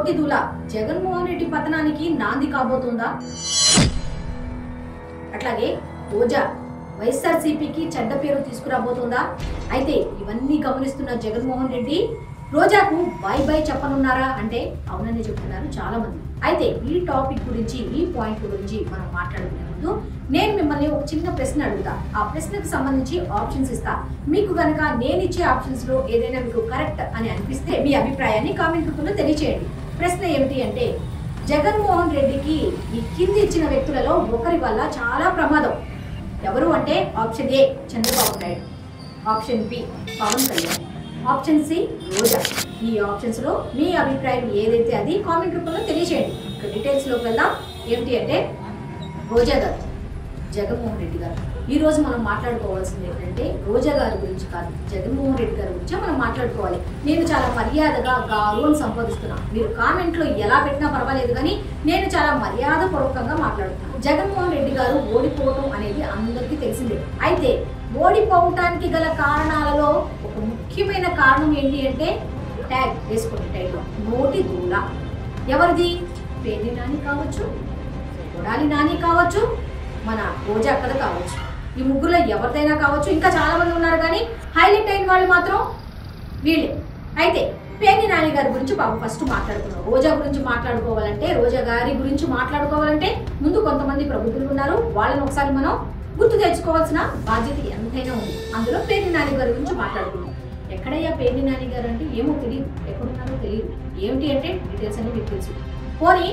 నోటి దూల జగన్మోహన్ రెడ్డి పతనానికి నాంది కాబోతుందా? అట్లాగే రోజా వైఎస్ఆర్సీపీకి చెడ్డ పేరు తీసుకురాబోతుందా? అయితే ఇవన్నీ గమనిస్తున్న జగన్మోహన్ రెడ్డి రోజాకు బై బై చెప్పనున్నారా అంటే అవునని చెప్తున్నారు చాలా మంది. అయితే ఈ టాపిక్ గురించి, ఈ పాయింట్ గురించి మనం మాట్లాడుకునే ముందు నేను మిమ్మల్ని ఒక చిన్న ప్రశ్న అడుగుతా. ఆ ప్రశ్నకు సంబంధించి ఆప్షన్స్ ఇస్తా. మీకు గనక నేను ఇచ్చే ఆప్షన్స్ లో ఏదైనా మీకు కరెక్ట్ అని అనిపిస్తే మీ అభిప్రాయాన్ని కామెంట్ రూపంలో తెలియచేయండి. ప్రశ్న ఏమిటి అంటే, జగన్మోహన్ రెడ్డికి ఈ కింది ఇచ్చిన వ్యక్తులలో ఒకరి వల్ల చాలా ప్రమాదం. ఎవరు అంటే option A Chandrababu Naidu, option B Pawan Kalyan, option C Roja. ఈ ఆప్షన్స్ లో మీ అభిప్రాయం ఏదైతే అది కామెంట్ రూపంలో తెలియచేయండి. ఇక డీటెయిల్స్ లోకి వెళ్దాం. ఏమిటి అంటే, రోజా గారు, జగన్మోహన్ రెడ్డి గారు. ఈ రోజు మనం మాట్లాడుకోవాల్సింది ఏంటంటే రోజా గారి గురించి కాదు, జగన్మోహన్ రెడ్డి గారి గురించి మనం మాట్లాడుకోవాలి. నేను చాలా మర్యాదగా గారు అని సంబోధిస్తున్నాను. మీరు కామెంట్ లో ఎలా పెట్టినా పర్వాలేదు, కానీ నేను చాలా మర్యాద పూర్వకంగా మాట్లాడుతున్నాను. జగన్మోహన్ రెడ్డి గారు ఓడిపోవటం అనేది అందరికీ తెలిసిందే. అయితే ఓడిపోవటానికి గల కారణాలలో ఒక ముఖ్యమైన కారణం ఏంటి అంటే, ట్యాగ్ వేసుకోండి టైట్లో, నోటి దూల. ఎవరిది? పేర్ని నాని కావచ్చు, కొడాలి నాని కావచ్చు, మన రోజా అక్కడ కావచ్చు. ఈ ముగ్గురులో ఎవరిదైనా కావచ్చు, ఇంకా చాలా మంది ఉన్నారు, కానీ హైలైట్ అయిన వాళ్ళు మాత్రం వీళ్ళే. అయితే పేర్ని నాని గారి గురించి బాబు ఫస్ట్ మాట్లాడుకున్నాం. రోజా గురించి మాట్లాడుకోవాలంటే, రోజా గారి గురించి మాట్లాడుకోవాలంటే ముందు కొంతమంది ప్రబుద్ధులు ఉన్నారు. వాళ్ళని ఒకసారి మనం గుర్తు తెచ్చుకోవాల్సిన బాధ్యత ఎంతైనా ఉంది. అందులో పేర్ని నాని గారి గురించి మాట్లాడుకున్నాం. ఎక్కడయ్యా పేర్ని నాని గారు అంటే ఏమో తెలియదు, ఎక్కడున్నారో తెలియదు. ఏమిటి అంటే డీటెయిల్స్ అన్ని మీకు తెలుసు. పోనీ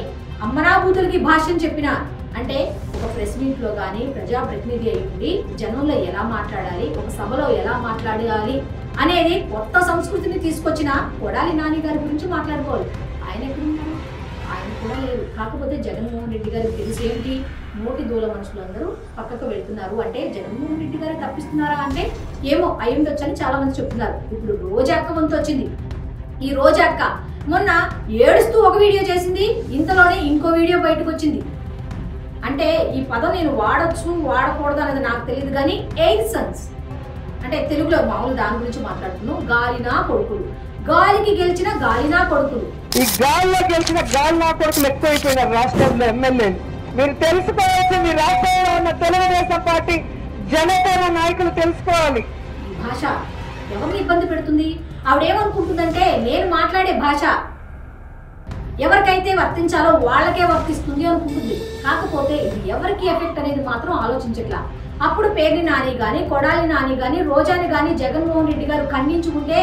అమ్మనాభూతులకి భాష్యం చెప్పిన అంటే ఒక ప్రెస్ మీట్ లో కానీ ప్రజాప్రతినిధి అయి ఉండి జనంలో ఎలా మాట్లాడాలి, ఒక సభలో ఎలా మాట్లాడాలి అనేది కొత్త సంస్కృతిని తీసుకొచ్చిన కొడాలి నాని గారి గురించి మాట్లాడుకోవాలి. ఆయన ఎక్కడున్నారు? ఆయన కూడా లేదు. కాకపోతే జగన్మోహన్ రెడ్డి గారికి తెలిసి ఏంటి, నోటి దూల మనుషులందరూ పక్కకు వెళ్తున్నారు అంటే జగన్మోహన్ రెడ్డి గారు తప్పిస్తున్నారా అంటే ఏమో అయ్యుండొచ్చు అని చాలా మంది చెప్తున్నారు. ఇప్పుడు రోజా అక్క వంతు వచ్చింది. ఈ రోజా అక్క మొన్న ఏడుస్తూ ఒక వీడియో చేసింది, ఇంతలోనే ఇంకో వీడియో బయటకు వచ్చింది. అంటే ఈ పదం నేను వాడచ్చు వాడకూడదు అనేది నాకు తెలియదు, కానీ ఎయిట్ సన్స్ అంటే తెలుగులో మామూలు దాని గురించి మాట్లాడుతున్నాం. గాలినా కొడుకులు, గాలికి గెలిచిన గాలినా కొడుకులు. ఈ గాలిలో గెలిచిన గాలినా కొడుకులు ఎక్కువైపోయినారు రాష్ట్రంలో ఎమ్మెల్యేలు. మీరు తెలుసుకోవాల్సింది, మీ రాష్ట్రంలో ఉన్న తెలుగుదేశం పార్టీ జనసేన నాయకులు తెలుసుకోవాలి. ఈ భాష ఎవరిని ఇబ్బంది పెడుతుంది? ఆవిడేమనుకుంటుందంటే, నేను మాట్లాడే భాష ఎవరికైతే వర్తించాలో వాళ్ళకే వర్తిస్తుంది అనుకుంటుంది. కాకపోతే ఇది ఎవరికి ఎఫెక్ట్ అనేది మాత్రం ఆలోచించట్లా. అప్పుడు పేర్ని నాని కానీ, కొడాలి నాని కానీ, రోజాని కానీ జగన్మోహన్ రెడ్డి గారు ఖండించుకుంటే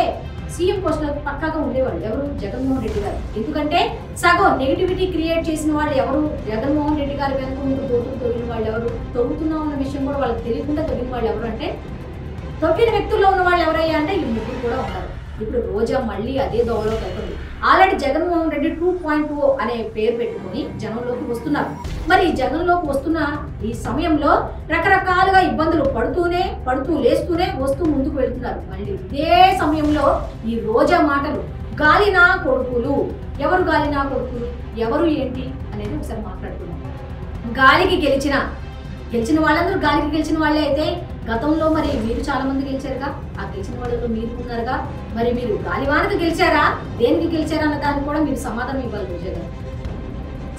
సీఎం పోస్టులో పక్కాగా ఉండేవాళ్ళు. ఎవరు? జగన్మోహన్ రెడ్డి గారు. ఎందుకంటే సగం నెగిటివిటీ క్రియేట్ చేసిన వాళ్ళు ఎవరు? జగన్మోహన్ రెడ్డి గారు వెనుక ముందు దోతులు తొగిన వాళ్ళు ఎవరు? తొగుతున్నాం అన్న విషయం కూడా వాళ్ళకి తెలియకుండా తొగిన వాళ్ళు ఎవరు అంటే, తొక్కిన వ్యక్తుల్లో ఉన్న వాళ్ళు ఎవరయ్యా అంటే ఈ ముగ్గురు కూడా ఉన్నారు. ఇప్పుడు రోజా మళ్ళీ అదే దోవలో వెళ్తుంది. ఆల్రెడీ జగన్మోహన్ రెడ్డి 2.0 అనే పేరు పెట్టుకుని జనంలోకి వస్తున్నారు. మరి జనంలోకి వస్తున్న ఈ సమయంలో రకరకాలుగా ఇబ్బందులు పడుతూ లేస్తూనే వస్తూ ముందుకు వెళ్తున్నారు. మళ్ళీ ఇదే సమయంలో ఈ రోజా మాటలు, గాలినా కొడుకులు. ఎవరు గాలినా కొడుకులు? ఎవరు ఏంటి అనేది ఒకసారి మాట్లాడుకున్నాం. గాలికి గెలిచిన వాళ్ళందరూ గాలికి గెలిచిన వాళ్ళే అయితే గతంలో మరి మీరు చాలా మంది గెలిచారుగా, ఆ గెలిచిన వాళ్ళలో మీరు ఉన్నారుగా. మరి మీరు గాలివానకు గెలిచారా, దేనికి గెలిచారా అన్న దానికి కూడా మీరు సమాధానం ఇవ్వాలి. రోజా గారు,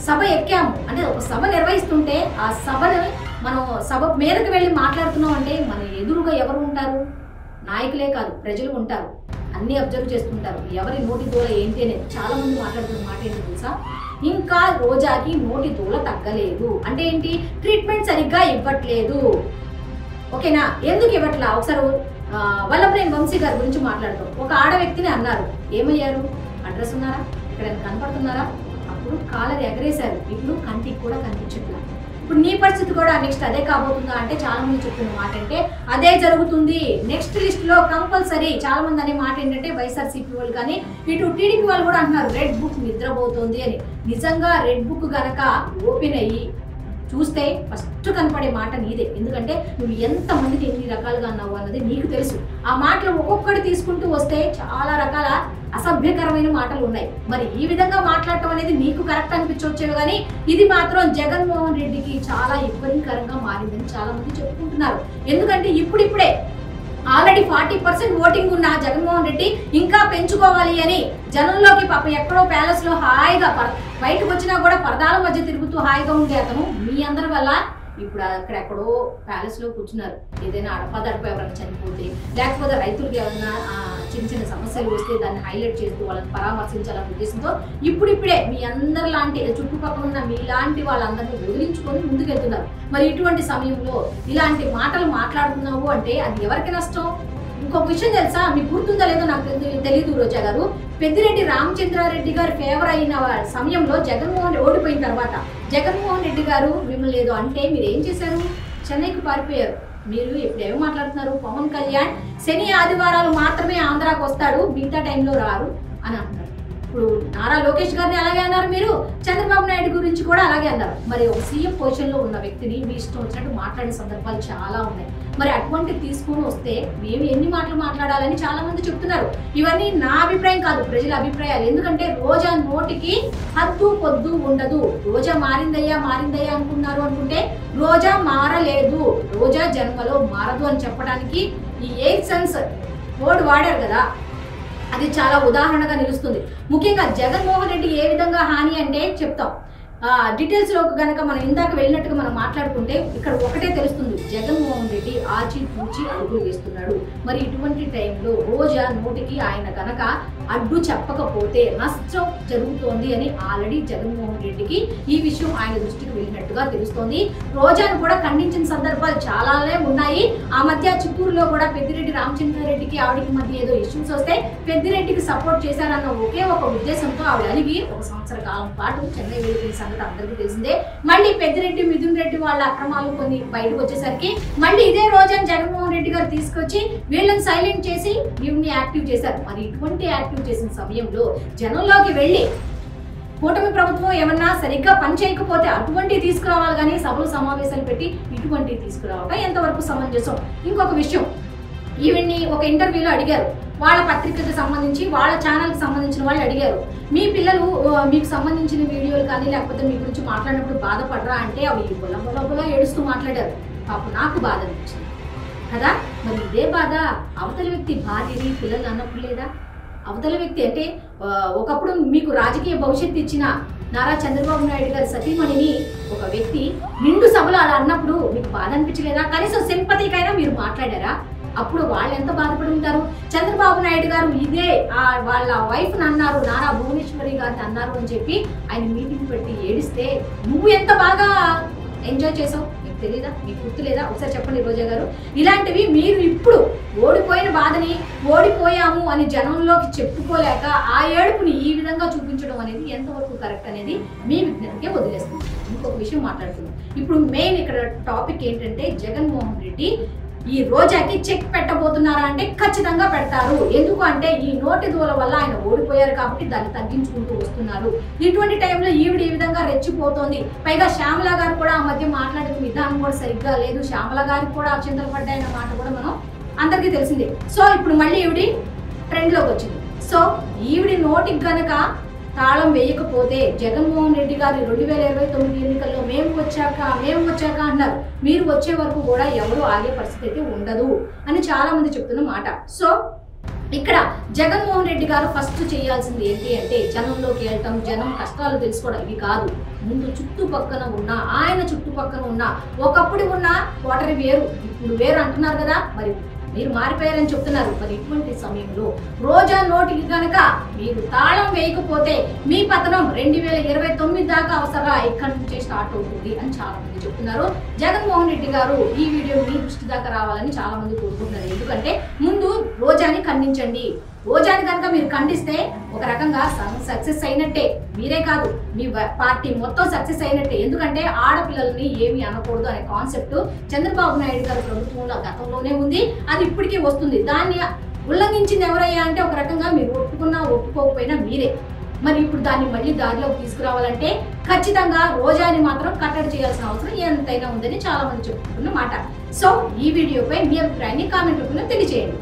సభ ఎక్కాము అంటే ఒక సభ నిర్వహిస్తుంటే ఆ సభను మనం సభ మీదకి వెళ్ళి మాట్లాడుతున్నాం అంటే మన ఎదురుగా ఎవరు ఉంటారు? నాయకులే కాదు, ప్రజలు ఉంటారు. అన్ని అబ్జర్వ్ చేస్తుంటారు. ఎవరి నోటి దూల ఏంటి అనేది చాలా మంది మాట్లాడుతున్న మాట ఏంటి తెలుసా? ఇంకా రోజాకి నోటి దూల తగ్గలేదు అంటే ఏంటి? ట్రీట్మెంట్ సరిగ్గా ఇవ్వట్లేదు. ఓకేనా? ఎందుకు ఇవ్వట్లా? ఒకసారి వల్లభనేని వంశీ గారి గురించి మాట్లాడతాం. ఒక ఆడ వ్యక్తిని అన్నారు, ఏమయ్యారు? అడ్రస్ ఉన్నారా? ఎక్కడైనా కనపడుతున్నారా? అప్పుడు కాలర్ ఎగరేశారు. ఇప్పుడు కంటికి కూడా కనిపించట్లా. ఇప్పుడు నీ పరిస్థితి కూడా నెక్స్ట్ అదే కాబోతుందా అంటే చాలా మంది చెప్తున్న మాట అంటే అదే జరుగుతుంది. నెక్స్ట్ లిస్ట్ లో కంపల్సరీ చాలా మంది అనే మాట ఏంటంటే వైఎస్ఆర్సీపీ వాళ్ళు కానీ ఇటు టీడీపీ వాళ్ళు కూడా అంటున్నారు రెడ్ బుక్ నిద్రపోతుంది అని. నిజంగా రెడ్ బుక్ గనక ఓపెన్ అయ్యి చూస్తే ఫస్ట్ కనపడే మాట నీదే. ఎందుకంటే నువ్వు ఎంతమందికి ఎన్ని రకాలుగా అన్నావు అన్నది నీకు తెలుసు. ఆ మాటలు ఒక్కొక్కటి తీసుకుంటూ వస్తే చాలా రకాల అసభ్యకరమైన మాటలు ఉన్నాయి. మరి ఈ విధంగా మాట్లాడటం అనేది నీకు కరెక్ట్ అనిపించవచ్చేవి, కానీ ఇది మాత్రం జగన్మోహన్ రెడ్డికి చాలా ఇబ్బందికరంగా మారిందని చాలా మంది చెప్పుకుంటున్నారు. ఎందుకంటే ఇప్పుడిప్పుడే ఆల్రెడీ 40% ఓటింగ్ ఉన్న జగన్మోహన్ రెడ్డి ఇంకా పెంచుకోవాలి అని జనంలోకి పాపం ఎక్కడో ప్యాలెస్ లో హాయిగా బయటకు వచ్చినా కూడా పరదాల మధ్య తిరుగుతూ హాయిగా ఉండే అతను మీ అందరి వల్ల ఇప్పుడు అక్కడెక్కడో ప్యాలెస్ లో కూర్చున్నారు. ఏదైనా అడపదడప ఎవరైనా చనిపోతే, లేకపోతే రైతులకు ఏమైనా చిన్న చిన్న సమస్యలు వస్తే దాన్ని హైలైట్ చేస్తూ వాళ్ళని పరామర్శించాలనే ఉద్దేశంతో ఇప్పుడిప్పుడే మీ అందరి లాంటి చుట్టుపక్కల ఉన్న మీలాంటి వాళ్ళందరినీ వదిలించుకొని ముందుకెళ్తున్నారు. మరి ఇటువంటి సమయంలో ఇలాంటి మాటలు మాట్లాడుతున్నావు అంటే అది ఎవరికి నష్టం? ఇంకొక విషయం తెలుసా, మీకు గుర్తుందా లేదో నాకు తెలియదు రోజా గారు, పెద్దిరెడ్డి రామచంద్రారెడ్డి గారు ఫేవర్ అయిన సమయంలో జగన్మోహన్ ఓడిపోయిన తర్వాత జగన్మోహన్ రెడ్డి గారు మిమ్మల్ని ఏదో అంటే మీరు ఏం చేశారు? చెన్నైకి పారిపోయారు. మీరు ఇప్పుడు ఏమో మాట్లాడుతున్నారు, పవన్ కళ్యాణ్ శని ఆదివారాలు మాత్రమే ఆంధ్రాకి వస్తాడు, మిగతా టైంలో రారు అని అంటున్నారు. ఇప్పుడు నారా లోకేష్ గారిని అలాగే అన్నారు, మీరు చంద్రబాబు నాయుడు గురించి కూడా అలాగే అన్నారు. మరి ఒక సీఎం పొజిషన్ లో ఉన్న వ్యక్తిని మీ ఇష్టం వచ్చినట్టు మాట్లాడిన సందర్భాలు చాలా ఉన్నాయి. మరి అటువంటి తీసుకొని వస్తే మేము ఎన్ని మాటలు మాట్లాడాలని చాలా మంది చెప్తున్నారు. ఇవన్నీ నా అభిప్రాయం కాదు, ప్రజల అభిప్రాయాలు. ఎందుకంటే రోజా నోటికి హద్దు పొద్దు ఉండదు. రోజా మారిందయ్యా అనుకున్నారు అనుకుంటే రోజా మారలేదు, రోజా జన్మలో మారదు అని చెప్పడానికి ఈ 8 సెన్స్ వర్డ్ వాడారు కదా, అది చాలా ఉదాహరణగా నిలుస్తుంది. ముఖ్యంగా జగన్మోహన్ రెడ్డి ఏ విధంగా హాని అంటే చెప్తాం. డీటెయిల్స్ లో కనుక మనం ఇందాక వెళ్ళినట్టుగా మనం మాట్లాడుకుంటే ఇక్కడ ఒకటే తెలుస్తుంది, జగన్మోహన్ రెడ్డి ఆచితూచి అడుగులు వేస్తున్నాడు. మరి ఇటువంటి టైంలో రోజా నోటికి ఆయన కనుక అడ్డు చెప్పకపోతే నష్టం జరుగుతోంది అని ఆల్రెడీ జగన్మోహన్ రెడ్డికి ఈ విషయం ఆయన దృష్టికి వెళ్ళినట్టుగా తెలుస్తోంది. రోజాను కూడా ఖండించిన సందర్భాలు చాలానే ఉన్నాయి. ఆ మధ్య చిత్తూరులో కూడా పెద్దిరెడ్డి రామచంద్రారెడ్డికి ఆవిడకి మధ్య ఏదో ఇష్యూస్ వస్తే పెద్దిరెడ్డికి సపోర్ట్ చేశారన్న ఒకే ఒక ఉద్దేశంతో ఆవిడ అలిగి 1 సంవత్సర కాలం పాటు చెన్నై వెళ్ళిపోయిన సంగతి అందరికీ తెలిసిందే. మళ్ళీ పెద్దిరెడ్డి మిథున్ రెడ్డి వాళ్ళ అక్రమాలు కొన్ని బయటకు వచ్చేసరికి మళ్ళీ ఇదే రోజాను జగన్మోహన్ రెడ్డి గారు తీసుకొచ్చి వీళ్ళని సైలెంట్ చేసి వీళ్ళని యాక్టివ్ చేశారు. మరి ఇటువంటి యాక్టివ్ చేసిన సమయంలో జనంలోకి వెళ్ళి కూటమి ప్రభుత్వం ఏమన్నా సరిగ్గా పని చేయకపోతే అటువంటివి తీసుకురావాలి, కానీ సభలు సమావేశాలు పెట్టి ఇటువంటివి తీసుకురావడం ఎంతవరకు సమంజసం? ఇంకొక విషయం, ఈవిడ్ని ఒక ఇంటర్వ్యూలో అడిగారు, వాళ్ళ పత్రికకు సంబంధించి వాళ్ళ ఛానల్కి సంబంధించిన వాళ్ళు అడిగారు, మీ పిల్లలు మీకు సంబంధించిన వీడియోలు కానీ లేకపోతే మీ గురించి మాట్లాడినప్పుడు బాధపడరా అంటే అవి బొలబొలబొలా ఏడుస్తూ మాట్లాడారు. పాపం నాకు బాధ అనిపించింది కదా. మరి ఇదే బాధ అవతల వ్యక్తి భార్యని పిల్లలు అన్నప్పుడు లేదా? అవతల వ్యక్తి అంటే ఒకప్పుడు మీకు రాజకీయ భవిష్యత్తు ఇచ్చిన నారా చంద్రబాబు నాయుడు గారి సతీమణిని ఒక వ్యక్తి నిండు సభలో అలా అన్నప్పుడు మీకు బాధ అనిపించలేదా? కనీసం సింపతికైనా మీరు మాట్లాడారా? అప్పుడు వాళ్ళు ఎంత బాధపడి ఉంటారు? చంద్రబాబు నాయుడు గారు ఇదే వాళ్ళ వైఫ్ని అన్నారు, నారా భువనేశ్వరి గారిని అన్నారు అని చెప్పి ఆయన మీటింగ్ పెట్టి ఏడిస్తే నువ్వు ఎంత బాగా ఎంజాయ్ చేసావు మీకు తెలీదా? మీకు గుర్తులేదా? ఒకసారి చెప్పండి రోజా గారు. ఇలాంటివి మీరు ఇప్పుడు ఓడిపోయిన బాధని ఓడిపోయాము అని జనంలోకి చెప్పుకోలేక ఆ ఏడుపుని ఈ విధంగా చూపించడం అనేది ఎంతవరకు కరెక్ట్ అనేది మీ విజ్ఞతకే వదిలేస్తుంది. ఇంకొక విషయం మాట్లాడుతున్నాం. ఇప్పుడు మెయిన్ ఇక్కడ టాపిక్ ఏంటంటే జగన్మోహన్ రెడ్డి ఈ రోజాకి చెక్ పెట్టబోతున్నారా అంటే ఖచ్చితంగా పెడతారు. ఎందుకు అంటే ఈ నోటి దూల వల్ల ఆయన ఓడిపోయారు కాబట్టి దాన్ని తగ్గించుకుంటూ వస్తున్నారు. ఇటువంటి టైంలో ఈవిడ ఈ విధంగా రెచ్చిపోతోంది. పైగా శ్యామల గారు కూడా ఆ మధ్య మాట్లాడిన విధానం కూడా సరిగ్గా లేదు. శ్యామల గారికి కూడా అక్షంతలు పడ్డాయన్న మాట కూడా మనం అందరికీ తెలిసిందే. సో ఇప్పుడు మళ్ళీ ఈవిడి ట్రెండ్లోకి వచ్చింది. సో ఈవిడి నోటికి గనక తాళం వేయకపోతే జగన్మోహన్ రెడ్డి గారు 2029 ఎన్నికల్లో మేము వచ్చాక అన్నారు. మీరు వచ్చే వరకు కూడా ఎవరు ఆగే పరిస్థితి అయితే ఉండదు అని చాలా మంది చెప్తున్న మాట. సో ఇక్కడ జగన్మోహన్ రెడ్డి గారు ఫస్ట్ చేయాల్సింది ఏంటి అంటే జనంలోకి వెళ్ళటం, జనం కష్టాలు తెలుసుకోవడం. ఇవి కాదు, ముందు చుట్టుపక్కన ఉన్న ఆయన చుట్టుపక్కన ఉన్న ఒకప్పుడు ఉన్న కోటరి వేరు ఇప్పుడు వేరు అంటున్నారు కదా, మరి మీరు మారిపోయారని చెప్తున్నారు. మరి ఇటువంటి సమయంలో రోజా నోటికి కనుక మీరు తాళం వేయకపోతే మీ పతనం 2029 దాకా అవసరం ఇక్కడి నుంచే స్టార్ట్ అవుతుంది అని చాలా మంది చెప్తున్నారు. జగన్మోహన్ రెడ్డి గారు ఈ వీడియో మీ దృష్టి దాకా రావాలని చాలా మంది కోరుకుంటున్నారు. ఎందుకంటే ముందు రోజాని ఖండించండి. రోజాని కనుక మీరు ఖండిస్తే ఒక రకంగా సక్సెస్ అయినట్టే, మీరే కాదు మీ పార్టీ మొత్తం సక్సెస్ అయినట్టే. ఎందుకంటే ఆడపిల్లల్ని ఏమి అనకూడదు అనే కాన్సెప్ట్ చంద్రబాబు నాయుడు గారి ప్రభుత్వంలో గతంలోనే ఉంది, అది ఇప్పటికీ వస్తుంది. దాన్ని ఉల్లంఘించింది ఎవరయ్యా అంటే ఒక రకంగా మీరు ఒప్పుకున్నా ఒప్పుకోకపోయినా మీరే. మరి ఇప్పుడు దాన్ని మళ్ళీ దారిలోకి తీసుకురావాలంటే ఖచ్చితంగా రోజాని మాత్రం కట్టడి చేయాల్సిన అవసరం ఎంతైనా ఉందని చాలా మంది చెప్పుకుంటున్న మాట. సో ఈ వీడియోపై మీ అభిప్రాయాన్ని కామెంట్ రూపంలో తెలియజేయండి.